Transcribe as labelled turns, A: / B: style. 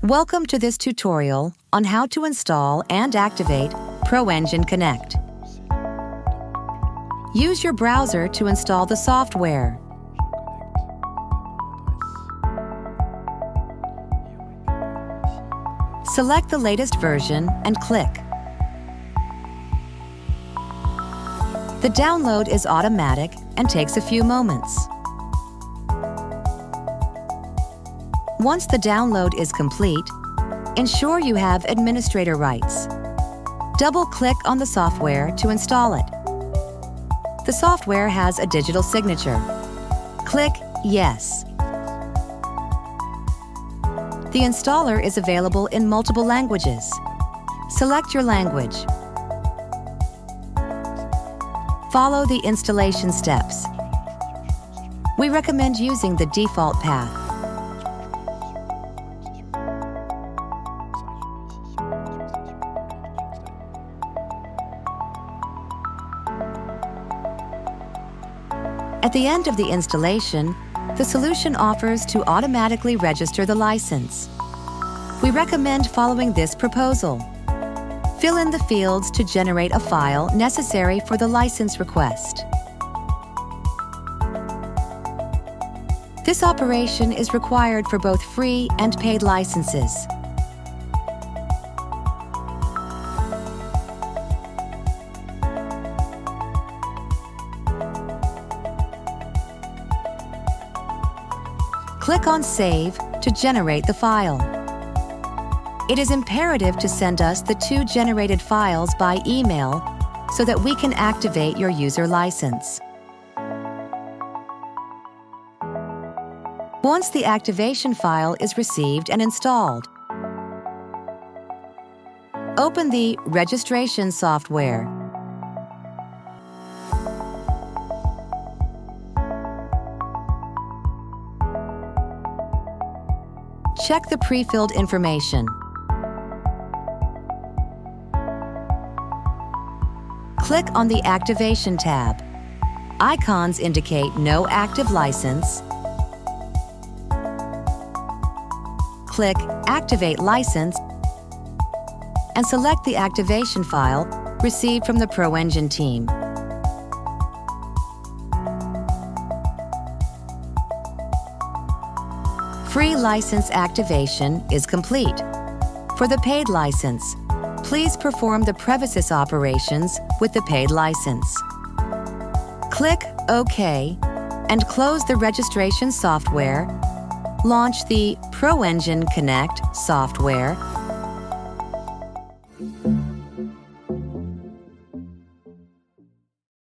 A: Welcome to this tutorial on how to install and activate Proengin Connect. Use your browser to install the software. Select the latest version and click. The download is automatic and takes a few moments. Once the download is complete, ensure you have administrator rights. Double-click on the software to install it. The software has a digital signature. Click Yes. The installer is available in multiple languages. Select your language. Follow the installation steps. We recommend using the default path. At the end of the installation, the solution offers to automatically register the license. We recommend following this proposal. Fill in the fields to generate a file necessary for the license request. This operation is required for both free and paid licenses. Click on Save to generate the file. It is imperative to send us the two generated files by email so that we can activate your user license. Once the activation file is received and installed, open the registration software. Check the pre-filled information. Click on the Activation tab. Icons indicate no active license. Click Activate License and select the activation file received from the Proengin team. Free license activation is complete. For the paid license, please perform the premises operations with the paid license. Click OK and close the registration software. Launch the Proengin Connect software.